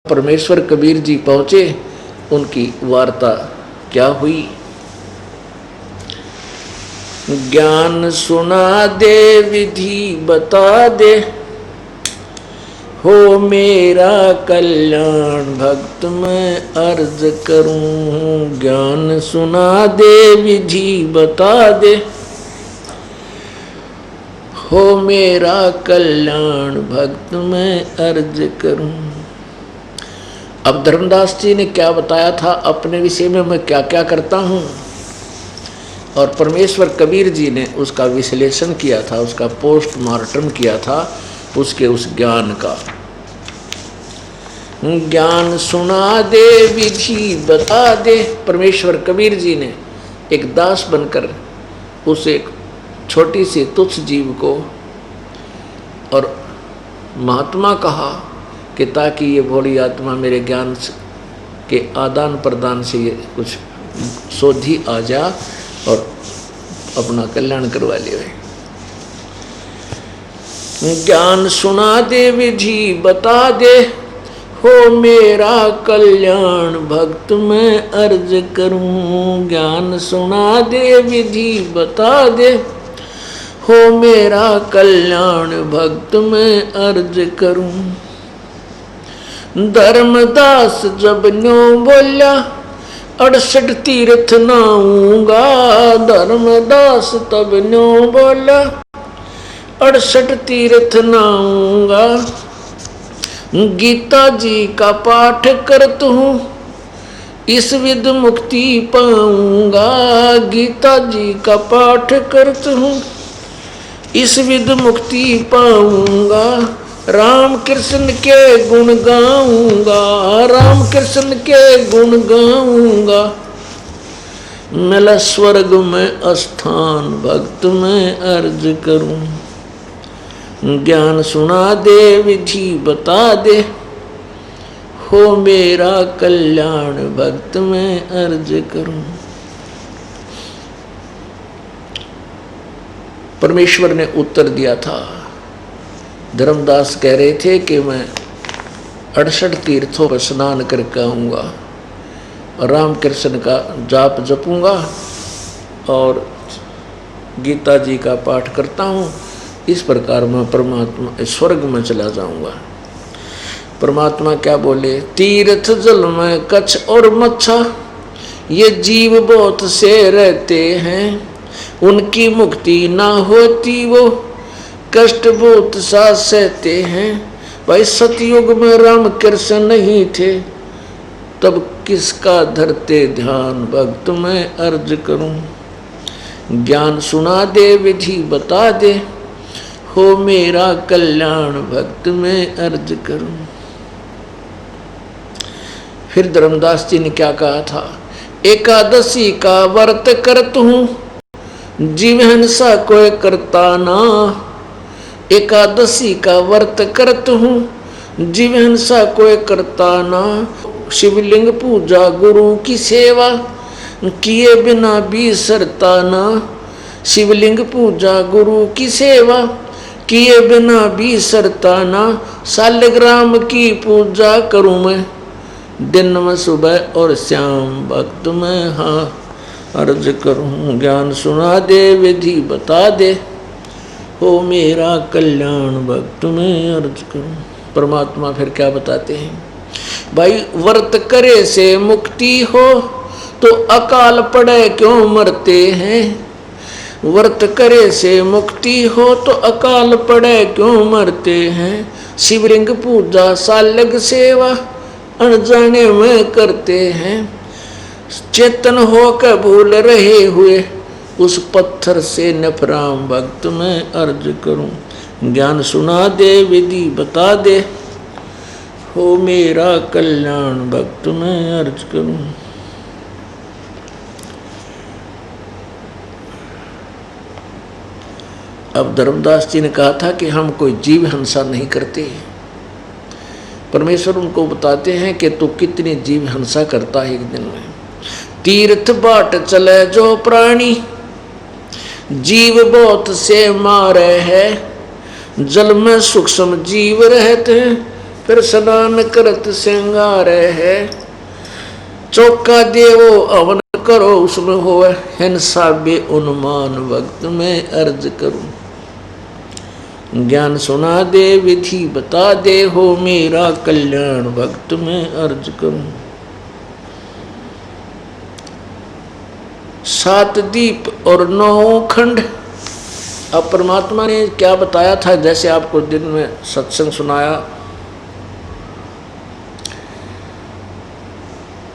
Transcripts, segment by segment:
परमेश्वर कबीर जी पहुंचे, उनकी वार्ता क्या हुई। ज्ञान सुना दे विधि बता दे, हो मेरा कल्याण भक्त मैं अर्ज करूं। ज्ञान सुना दे विधि बता दे, हो मेरा कल्याण भक्त मैं अर्ज करूं। अब धर्मदास जी ने क्या बताया था अपने विषय में, मैं क्या क्या करता हूँ, और परमेश्वर कबीर जी ने उसका विश्लेषण किया था, उसका पोस्टमार्टम किया था उसके उस ज्ञान का। ज्ञान सुना दे विधि बता दे। परमेश्वर कबीर जी ने एक दास बनकर उस एक छोटी सी तुच्छ जीव को और महात्मा कहा कि ताकि ये भोली आत्मा मेरे ज्ञान के आदान प्रदान से ये कुछ सोधी आ जा और अपना कल्याण करवा ले। ज्ञान सुना दे विधि बता दे, हो मेरा कल्याण भक्त मैं अर्ज करूं। ज्ञान सुना दे विधि बता दे, हो मेरा कल्याण भक्त मैं अर्ज करूं। धर्मदास जब न्यो बोला 68 तीर्थ नाऊंगा। धर्मदास तब न्यो बोला 68 तीर्थ नाऊंगा। गीता जी का पाठ करत हूँ इस विध मुक्ति पाऊंगा। गीता जी का पाठ करत हूँ इस विध मुक्ति पाऊंगा। राम कृष्ण के गुण गाऊंगा, राम कृष्ण के गुण गाऊंगा। मिला स्वर्ग में स्थान भक्त में अर्ज करूं। ज्ञान सुना दे विधि बता दे, हो मेरा कल्याण भक्त में अर्ज करूं। परमेश्वर ने उत्तर दिया था। धर्मदास कह रहे थे कि मैं 68 तीर्थों पर स्नान करके आऊँगा, राम कृष्ण का जाप जपूंगा और गीता जी का पाठ करता हूँ। इस प्रकार मैं परमात्मा स्वर्ग में चला जाऊँगा। परमात्मा क्या बोले, तीर्थ जल में कच्छ और मच्छा ये जीव बहुत से रहते हैं। उनकी मुक्ति ना होती वो कष्ट बहुत सा सहते हैं। भाई सतयुग में राम कृष्ण नहीं थे, तब किसका धरते ध्यान भक्त मैं अर्ज करूं। ज्ञान सुना दे विधि बता दे, हो मेरा कल्याण भक्त मैं अर्ज करूं। फिर धर्मदास जी ने क्या कहा था, एकादशी का व्रत करत हूँ जीव हिंसा कोई करता ना। एकादशी का व्रत करत हूँ जीव हिंसा कोई करता ना। शिवलिंग पूजा गुरु की सेवा किए बिना बिसरता ना। शिवलिंग पूजा गुरु की सेवा किए बिना बिसरता ना। शालिग्राम की पूजा करूँ मैं दिन में सुबह और शाम भक्त में हाँ अर्ज करूँ। ज्ञान सुना दे विधि बता दे, हो मेरा कल्याण भक्त में अर्ज करूं। परमात्मा फिर क्या बताते हैं, भाई व्रत करे से मुक्ति हो तो अकाल पड़े क्यों मरते हैं। व्रत करे से मुक्ति हो तो अकाल पड़े क्यों मरते हैं। शिवलिंग पूजा सालग सेवा अनजाने में करते हैं। चेतन होकर भूल रहे हुए उस पत्थर से नफराम भक्त में अर्ज करूं। ज्ञान सुना दे विधि बता दे, हो मेरा कल्याण भक्त में अर्ज करूं। अब धर्मदास जी ने कहा था कि हम कोई जीव हिंसा नहीं करते। परमेश्वर उनको बताते हैं कि तू कितनी जीव हिंसा करता है एक दिन में। तीर्थ बाट चले जो प्राणी जीव बहुत से मारे है। जल में सूक्ष्म जीव रहते, फिर स्नान करत श्रृंगार है। चौका देवो अवन करो, उसमें हो हिंसा बे उन्मान, वक्त में अर्ज करूं। ज्ञान सुना दे विधि बता दे, हो मेरा कल्याण भक्त में अर्ज करूं। सात दीप और 9 खंड। अब परमात्मा ने क्या बताया था, जैसे आपको दिन में सत्संग सुनाया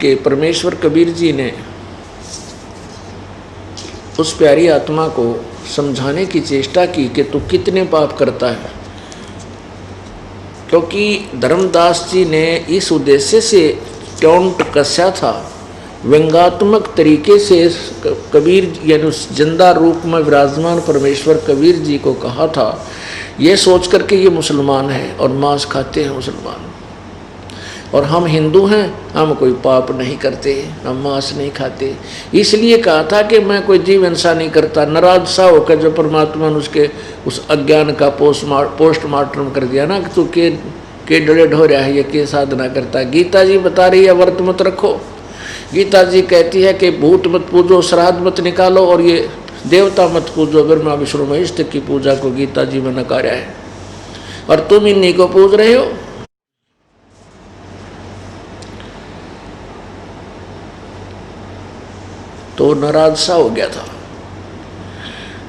कि परमेश्वर कबीर जी ने उस प्यारी आत्मा को समझाने की चेष्टा की कि तू कितने पाप करता है, क्योंकि धर्मदास जी ने इस उद्देश्य से टोंट कसा था, व्यंगात्मक तरीके से कबीर यानी उस जिंदा रूप में विराजमान परमेश्वर कबीर जी को कहा था, ये सोच करके ये मुसलमान है और मांस खाते हैं मुसलमान, और हम हिंदू हैं, हम कोई पाप नहीं करते, हम मांस नहीं खाते। इसलिए कहा था कि मैं कोई जीव हिंसा नहीं करता। नाराज सा होकर जो परमात्मा ने उसके उस अज्ञान का पोस्टमार्टम कर दिया ना कि तू के डरे ढो रहा है, ये के साधना करता। गीता जी बता रही है व्रत मत रखो। गीता जी कहती है कि भूत मत पूजो, श्राद्ध मत निकालो, और ये देवता मत पूजो। ब्रह्मा विष्णु महेश की पूजा को गीता जी में नकारा है, और तुम इन्हीं को पूज रहे हो। तो नाराज सा हो गया था।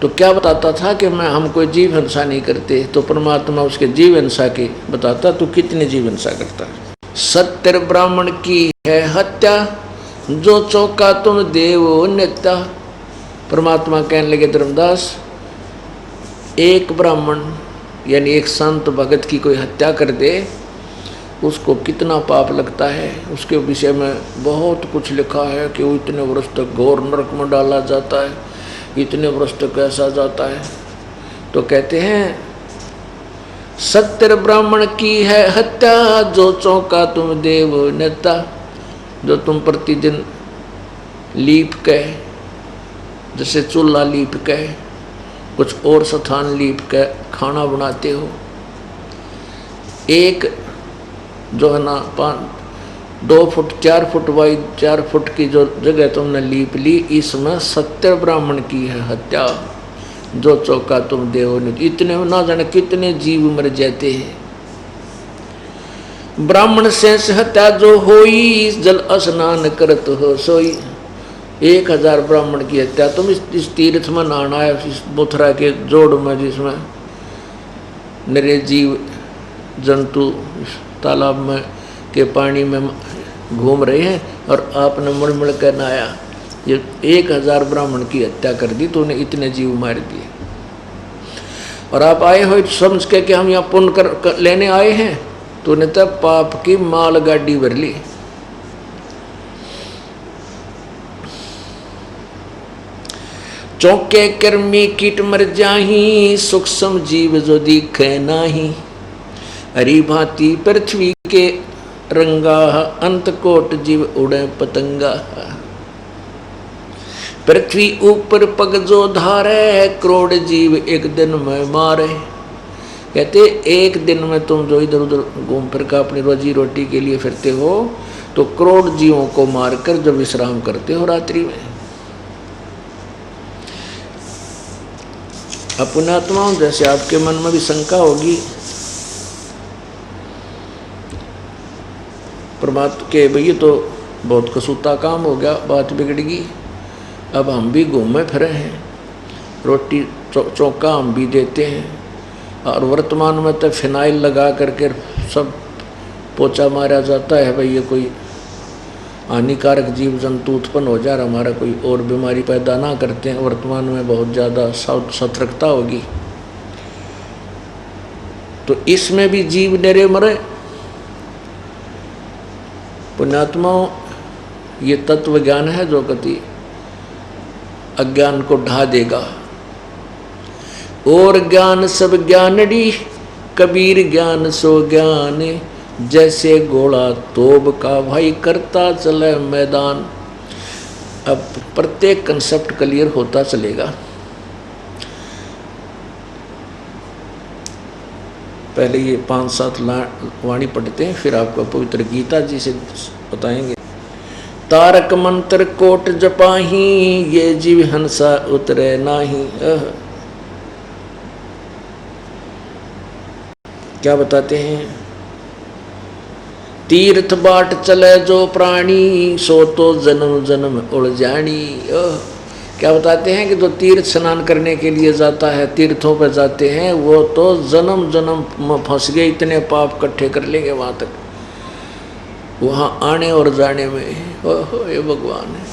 तो क्या बताता था कि हम कोई जीव हिंसा नहीं करते, तो परमात्मा उसके जीव हिंसा की बताता, तू कितने जीव हिंसा करता है। सत्य ब्राह्मण की है हत्या, जो चौका तुम देवो नित्या। परमात्मा कहने लगे धर्मदास, एक ब्राह्मण यानी एक संत भगत की कोई हत्या कर दे, उसको कितना पाप लगता है। उसके विषय में बहुत कुछ लिखा है कि वो इतने वर्ष तक घोर नरक में डाला जाता है, इतने वर्ष तक ऐसा जाता है। तो कहते हैं सत्य ब्राह्मण की है हत्या, जो चौका तुम देव नेता। जो तुम प्रतिदिन लीप के, जैसे चूल्हा लीप के, कुछ और स्थान लीप के खाना बनाते हो, एक जो है ना 2 फुट 4 फुट वाई 4 फुट की जो जगह तुमने लीप ली, इसमें सत्य ब्राह्मण की है हत्या, जो चौका तुम देव ने। इतने ना जाने कितने जीव मर जाते हैं। ब्राह्मण से हत्या जो होई, जल स्नान करत हो सोई। 1000 ब्राह्मण की हत्या। तुम इस तीर्थ में नहाना है, इस बोथरा के जोड़ में, जिसमें नरे जीव जंतु तालाब में के पानी में घूम रहे हैं, और आपने मुड़ कर नहाया। ये 1000 ब्राह्मण की हत्या कर दी, तो उन्हें इतने जीव मार दिए। और आप आए हो समझ के कि हम यहाँ पुण्य कर लेने आए हैं, तो उन्हें तब पाप की माल गाड़ी भर ली। चौके कर्मी कीट मर जाही, सूक्ष्म जीव जो दिखे नाही। हरी भांति पृथ्वी के रंगा, अंत कोट जीव उड़े पतंगा। पृथ्वी ऊपर पग जो धारे, करोड़ जीव एक दिन में मारे। कहते एक दिन में तुम जो इधर उधर घूम फिर कर अपनी रोजी रोटी के लिए फिरते हो, तो करोड़ जीवों को मारकर जो विश्राम करते हो रात्रि में। अपने आत्माओं, जैसे आपके मन में भी शंका होगी परमात्मा के, भई तो बहुत कसूता काम हो गया, बात बिगड़गी। अब हम भी घूमे फिरे हैं, रोटी चौका हम भी देते हैं, और वर्तमान में तो फिनाइल लगा करके सब पोछा मारा जाता है। भाई ये कोई हानिकारक जीव जंतु उत्पन्न हो जाए, हमारा कोई और बीमारी पैदा ना करते हैं। वर्तमान में बहुत ज़्यादा सतर्कता होगी, तो इसमें भी जीव निरे मरे। पुण्यात्माओं, ये तत्व ज्ञान है जो गति अज्ञान को ढा देगा। और ज्ञान सब ज्ञानड़ी, कबीर ज्ञान सो ज्ञान। जैसे घोड़ा तोब का भाई करता चले मैदान। अब प्रत्येक कंसेप्ट क्लियर होता चलेगा। पहले ये 5-7 वाणी पढ़ते हैं, फिर आपको पवित्र गीता जी से बताएंगे। तारक मंत्र कोट जपाही, ये जीव हंसा उतरे नाही। क्या बताते हैं? तीर्थ बाट चले जो प्राणी, सो तो जन्म जन्म उलझानी। क्या बताते हैं कि जो तीर्थ स्नान करने के लिए जाता है, तीर्थों पर जाते हैं, वो तो जन्म जन्म में फंस गए, इतने पाप इकट्ठे कर लेंगे वहां तक, वहां आने और जाने में। ये भगवान है।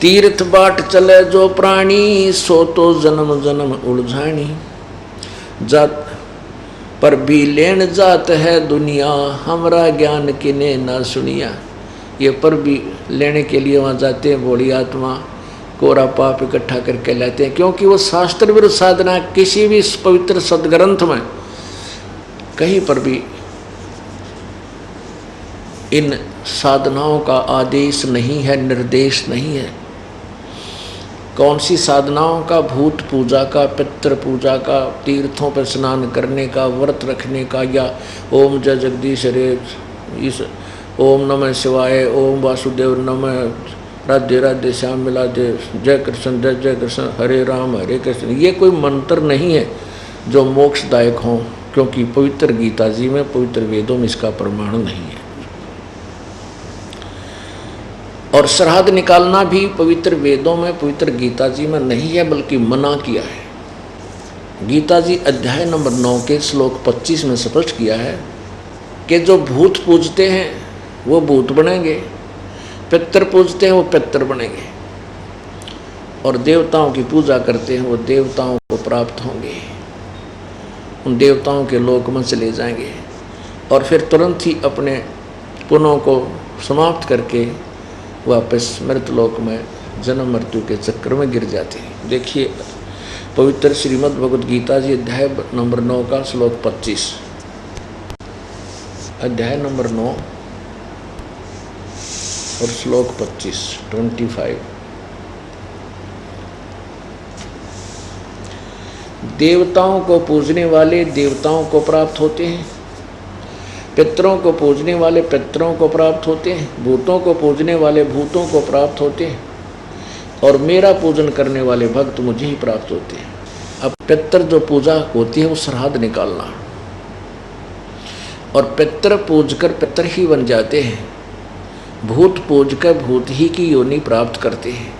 तीर्थ बाट चले जो प्राणी, सो तो जन्म जन्म उलझानी। जात पर भी लेन जात है दुनिया, हमरा ज्ञान किने ना सुनिया। ये पर भी लेने के लिए वहाँ जाते हैं, बूढ़ी आत्मा कोरा पाप इकट्ठा करके लाते हैं, क्योंकि वो शास्त्र विरुद्ध साधना किसी भी पवित्र सदग्रंथ में कहीं पर भी इन साधनाओं का आदेश नहीं है, निर्देश नहीं है। कौन सी साधनाओं का? भूत पूजा का, पितृ पूजा का, तीर्थों पर स्नान करने का, व्रत रखने का, या ओम जय जगदीश हरे, इस ओम नमः शिवाय, ओम वासुदेव नमः, राधे राधे श्याम मिला दे, जय कृष्ण जय जय कृष्ण, हरे राम हरे कृष्ण। ये कोई मंत्र नहीं है जो मोक्षदायक हों, क्योंकि पवित्र गीता जी में, पवित्र वेदों में इसका प्रमाण नहीं है। और श्राद्ध निकालना भी पवित्र वेदों में, पवित्र गीता जी में नहीं है, बल्कि मना किया है। गीता जी अध्याय नंबर 9 के श्लोक 25 में स्पष्ट किया है कि जो भूत पूजते हैं वो भूत बनेंगे, पितर पूजते हैं वो पितर बनेंगे, और देवताओं की पूजा करते हैं वो देवताओं को प्राप्त होंगे, उन देवताओं के लोक में चले जाएंगे, और फिर तुरंत ही अपने पुण्यों को समाप्त करके वापस मृतलोक में जन्म मृत्यु के चक्र में गिर जाते हैं। देखिए पवित्र श्रीमद् भगवद गीता जी अध्याय नंबर 9 का श्लोक 25, अध्याय नंबर 9 और श्लोक 25। देवताओं को पूजने वाले देवताओं को प्राप्त होते हैं, पितरों को पूजने वाले पितरों को प्राप्त होते हैं, भूतों को पूजने वाले भूतों को प्राप्त होते हैं, और मेरा पूजन करने वाले भक्त मुझे ही प्राप्त होते हैं। अब पितर जो पूजा होती है वो श्राद्ध निकालना, और पितर पूज कर पितर ही बन जाते हैं, भूत पूज कर भूत ही की योनि प्राप्त करते हैं।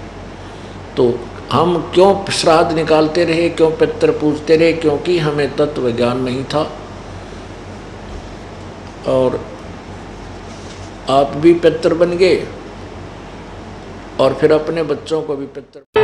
तो हम क्यों श्राद्ध निकालते रहे, क्यों पितर पूजते रहे? क्योंकि हमें तत्व ज्ञान नहीं था, और आप भी पितर बन गए, और फिर अपने बच्चों को भी पितर